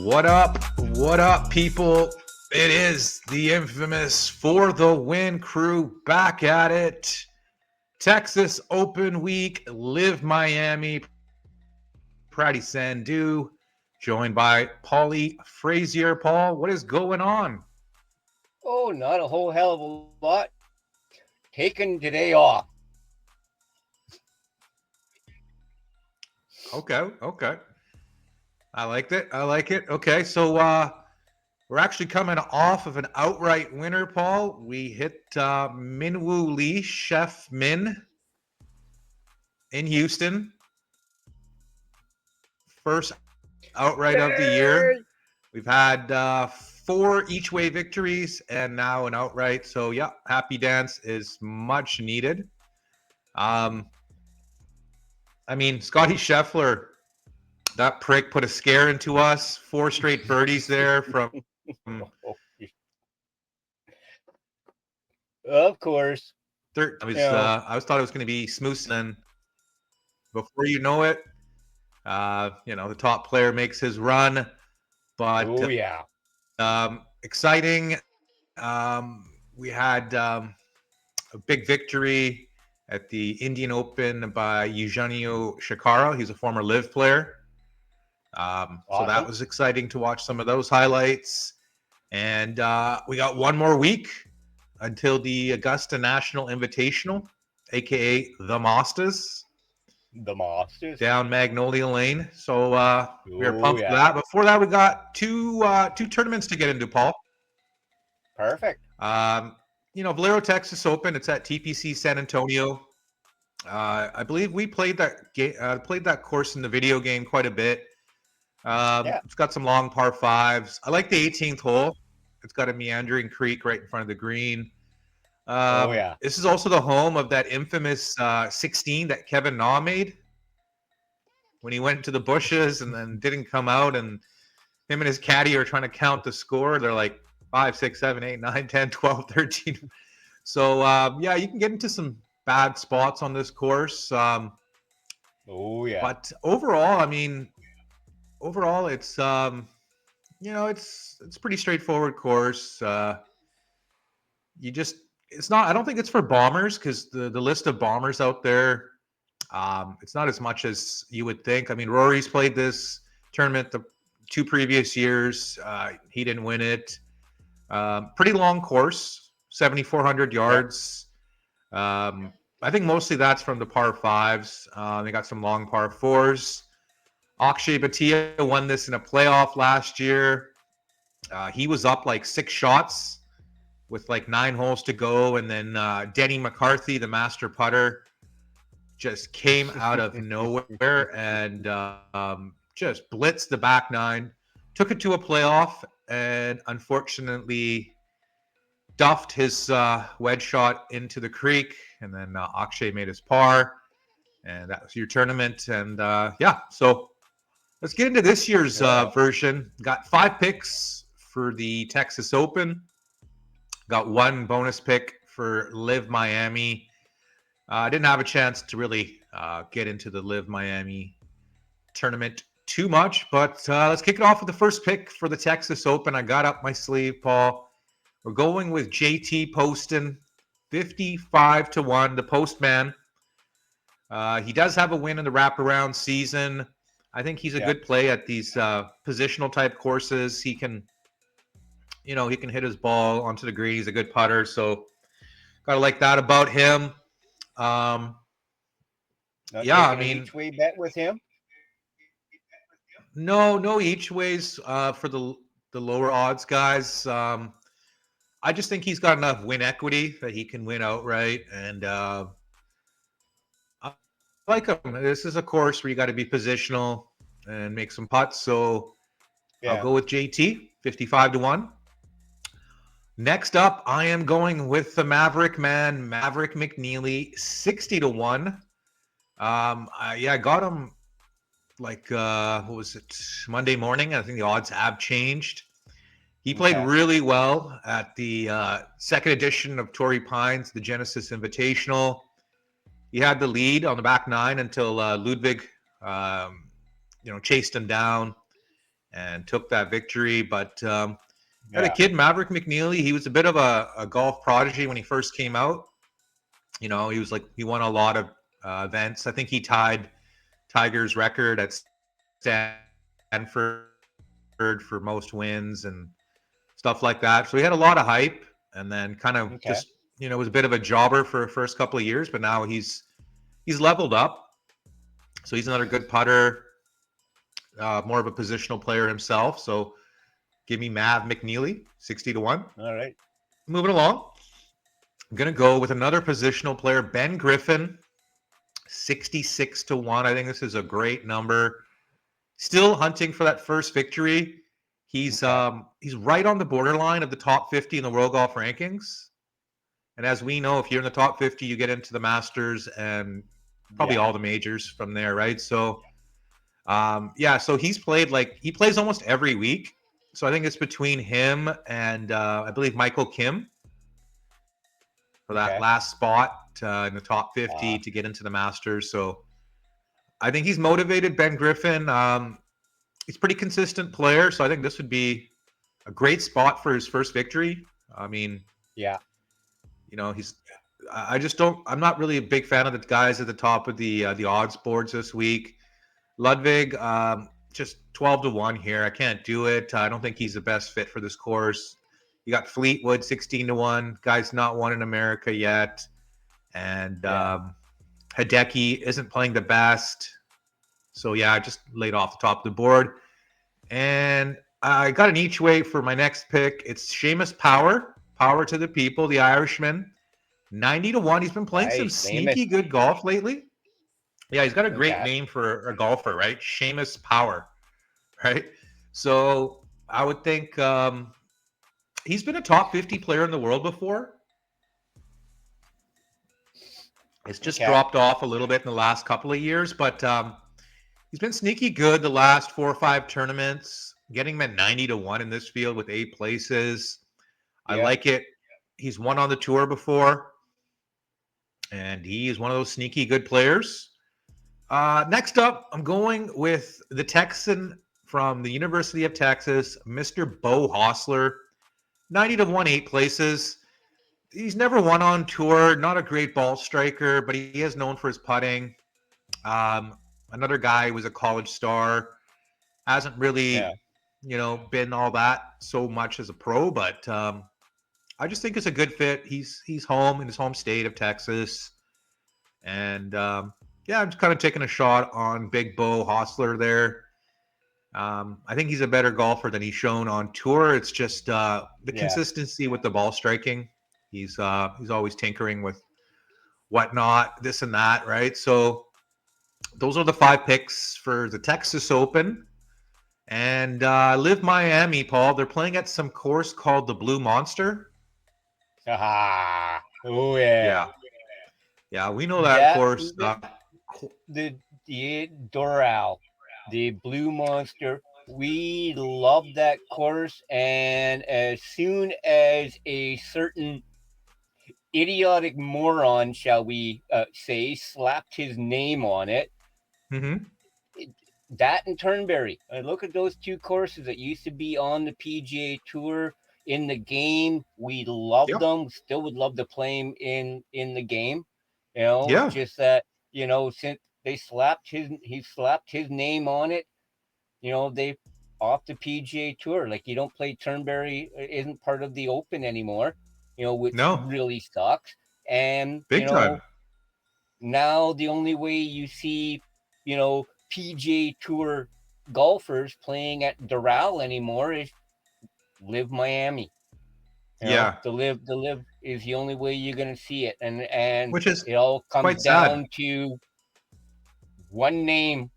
What up? What up, people? It is the infamous For the Win crew back at it. Texas Open Week, LIV Miami, Pratty Sandhu, joined by Paulie Frazier. Paul, what is going on? Oh, not a whole hell of a lot. Taking today off. Okay. I liked it. Okay, so we're actually coming off of an outright winner, Paul. We hit Minwoo Lee, Chef Min, in Houston. First outright of the year. We've had 4 each way victories and now an outright. So, yeah, happy dance is much needed. I mean, Scotty Scheffler, that prick put a scare into us. 4 straight birdies there from. Of course. I thought it was going to be smooth, and before you know it, the top player makes his run. But oh yeah, exciting. We had a big victory at the Indian Open by Eugenio Shakara. He's a former LIV player. awesome. So that was exciting to watch some of those highlights. And we got one more week until the Augusta National Invitational, aka the Masters. The Masters Down Magnolia Lane. So we are pumped for that. Before that, we got two tournaments to get into, Paul. Perfect. Valero Texas Open. It's at TPC San Antonio. I believe we played that course in the video game quite a bit. It's got some long par 5s. I like the 18th hole. It's got a meandering creek right in front of the green. This is also the home of that infamous 16 that Kevin Na made when he went into the bushes and then didn't come out, and him and his caddy are trying to count the score. They're like 5, 6, 7, 8, 9, 10, 12, 13. So, you can get into some bad spots on this course. But overall, it's it's a pretty straightforward course. I don't think it's for bombers, because the list of bombers out there, it's not as much as you would think. I mean, Rory's played this tournament the 2 previous years. He didn't win it. Pretty long course, 7,400 yards. I think mostly that's from the par 5s. They got some long par 4s. Akshay Bhatia won this in a playoff last year. He was up like 6 shots with like 9 holes to go, and then Denny McCarthy, the master putter, just came out of nowhere and just blitzed the back 9, took it to a playoff, and unfortunately duffed his wedge shot into the creek, and then Akshay made his par, and that was your tournament. And so let's get into this year's version. Got 5 picks for the Texas Open. Got 1 bonus pick for LIV Miami. I didn't have a chance to really get into the LIV Miami tournament too much, but let's kick it off with the first pick for the Texas Open. I got up my sleeve, Paul. We're going with JT Poston, 55-1, the Postman. He does have a win in the wraparound season. I think he's a good play at these positional type courses. He can hit his ball onto the green. He's a good putter, so gotta like that about him. Each way bet with him. No each ways for the lower odds guys. I just think he's got enough win equity that he can win outright, and I like him. This is a course where you got to be positional and make some putts, so I'll go with JT, 55-1. Next up, I am going with the Maverick man, Maverick McNeely, 60-1. I got him like what was it, Monday morning. I think the odds have changed. He played really well at the second edition of Torrey Pines, the Genesis Invitational. He had the lead on the back 9 until Ludwig chased him down, and took that victory. But got a Yeah. kid, Maverick McNeely. He was a bit of a golf prodigy when he first came out. You know, he won a lot of events. I think he tied Tiger's record at Stanford for most wins and stuff like that. So he had a lot of hype, and then kind of Okay. just was a bit of a jobber for the first couple of years, but now he's leveled up. So he's another good putter, more of a positional player himself. So give me Mav McNeely, 60-1. All right. Moving along, I'm gonna go with another positional player, Ben Griffin, 66-1. I think this is a great number. Still hunting for that first victory. He's right on the borderline of the top 50 in the world golf rankings. And as we know, if you're in the top 50, you get into the Masters and probably Yeah. all the majors from there, right? So, so he plays almost every week. So I think it's between him and I believe Michael Kim for that Okay. last spot in the top 50 Uh, to get into the Masters. So I think he's motivated. Ben Griffin, he's a pretty consistent player. So I think this would be a great spot for his first victory. I mean, yeah. I just don't. I'm not really a big fan of the guys at the top of the odds boards this week. Ludwig, just 12-1 here. I can't do it. I don't think he's the best fit for this course. You got Fleetwood 16-1. Guy's not won in America yet, and Yeah. Hideki isn't playing the best. So yeah, I just laid off the top of the board, and I got an each way for my next pick. It's Seamus Power to the people, the Irishman. 90-1. He's been playing some Nice. Famous. sneaky good golf lately. Yeah, he's got a great Okay. name for a golfer, right? Seamus Power, right? So I would think he's been a top 50 player in the world before. It's just Okay. dropped off a little bit in the last couple of years, but he's been sneaky good the last 4 or 5 tournaments, getting him at 90-1 in this field with 8 places. I Yeah. like it. He's won on the tour before, and he is one of those sneaky good players. Next up, I'm going with the Texan from the University of Texas, Mr. Bo Hostler. 90-1, 8 places. He's never won on tour, not a great ball striker, but he is known for his putting. Another guy who was a college star, hasn't Yeah. really, been all that so much as a pro, but I just think it's a good fit. He's home in his home state of Texas. And I'm just kind of taking a shot on Big Bo Hostler there. I think he's a better golfer than he's shown on tour. It's just the Yeah. consistency with the ball striking. He's always tinkering with whatnot, this and that, right? So those are the 5 picks for the Texas Open. And LIV Miami, Paul, they're playing at some course called the Blue Monster. Ah. Oh yeah. Yeah. Yeah, we know that That course. the Doral, the Blue Monster. We love that course, and as soon as a certain idiotic moron, shall we say, slapped his name on it, Mm-hmm. that and Turnberry. Look at those 2 courses that used to be on the PGA Tour in the game. We loved Yeah. them. Still would love to play him in the game. Yeah. Just that since he slapped his name on it. They off the PGA Tour. Like you don't play Turnberry isn't part of the Open anymore. Which No. really sucks. And Big time. now the only way you see PGA Tour golfers playing at Doral anymore is LIV Miami. Yeah. The live is the only way you're gonna see it, and Which is it all comes quite sad. down to one name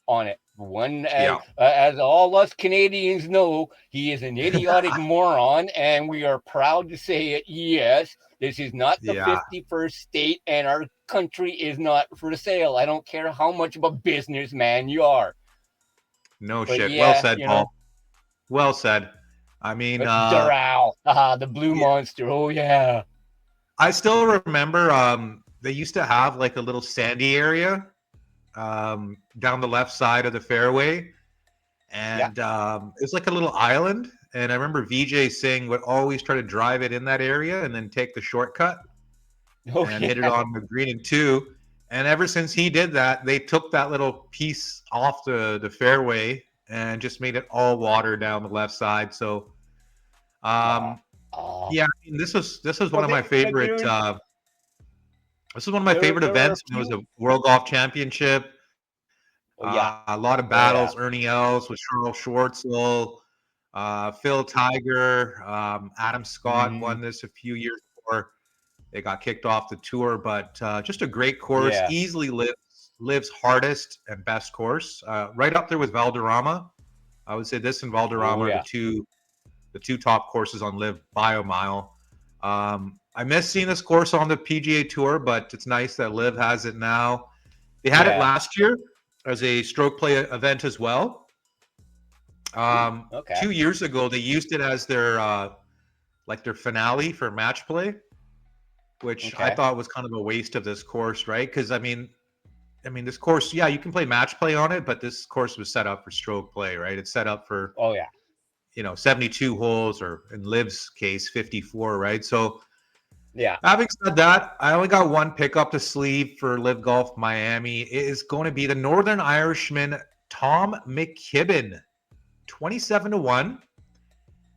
on it. One Yeah. as all us Canadians know, he is an idiotic moron, and we are proud to say it. Yes, this is not the Yeah. 51st state, and our country is not for sale. I don't care how much of a businessman you are. No But shit. Well yeah, said, Paul. Well said. I mean, but Doral, the Blue yeah, Monster. Oh yeah, I still remember they used to have like a little sandy area down the left side of the fairway. and it's like a little island. And I remember VJ Singh would always try to drive it in that area and then take the shortcut and hit it on the green in 2. And ever since he did that, they took that little piece off the fairway and just made it all water down the left side. So, yeah, I mean, this was one of my favorite. This is one of my favorite events. It was a World Golf Championship. A lot of battles. Ernie Els with Charles Schwartzel, Phil Tiger, Adam Scott won this a few years before they got kicked off the tour. But just a great course. Easily Liv's hardest and best course. Right up there with Valderrama. I would say this and Valderrama are the two top courses on Live by a mile. I miss seeing this course on the PGA Tour, but it's nice that Liv has it now. They had it last year as a stroke play event as well. 2 years ago, they used it as their their finale for match play, which I thought was kind of a waste of this course, right? Because I mean, this course, you can play match play on it, but this course was set up for stroke play, right? It's set up for 72 holes, or in Liv's case, 54, right? So, having said that, I only got one pick up the sleeve for Live Golf Miami. It is going to be the Northern Irishman Tom McKibben, 27-1.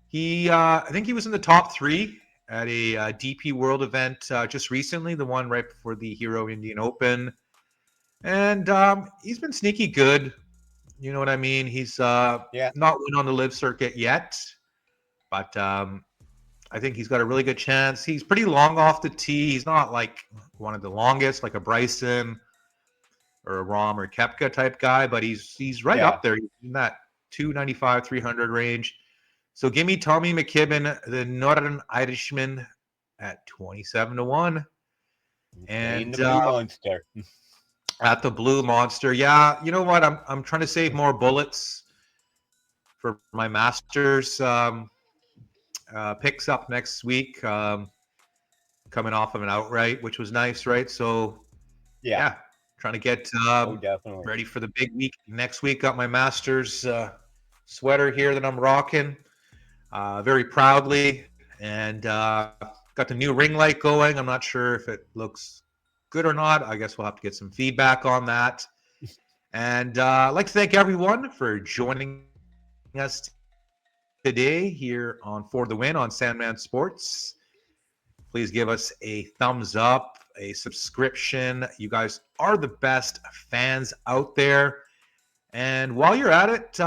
He, I think he was in the top 3 at a DP World event just recently, the one right before the Hero Indian Open, and he's been sneaky good. You know what I mean? He's not win on the Live circuit yet, but I think he's got a really good chance. He's pretty long off the tee. He's not like one of the longest, like a Bryson or a Rom or Koepka type guy, but he's right up there in that 295, 300 range. So give me Tommy McKibben, the Northern Irishman, at 27-1. And the Blue Monster. At the Blue Monster. Yeah, you know what? I'm trying to save more bullets for my Masters picks up next week, coming off of an outright, which was nice, right? So, trying to get ready for the big week. Next week, got my Masters sweater here that I'm rocking very proudly, and got the new ring light going. I'm not sure if it looks good or not. I guess we'll have to get some feedback on that. And I'd like to thank everyone for joining us today here on For the Win on Sandman Sports. Please give us a thumbs up, a subscription. You guys are the best fans out there. And while you're at it,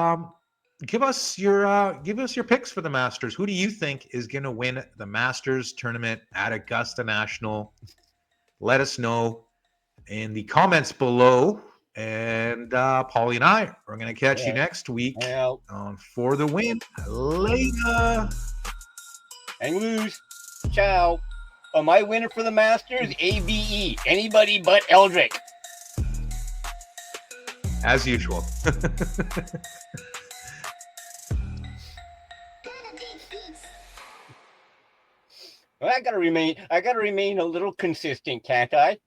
give us your picks for the Masters. Who do you think is going to win the Masters tournament at Augusta National? Let us know in the comments below. And Paulie and I are going to catch you next week on For the Win. Later. And lose. Ciao. My winner for the Masters, ABE. Anybody but Eldrick. As usual. Well, I gotta remain a little consistent, can't I?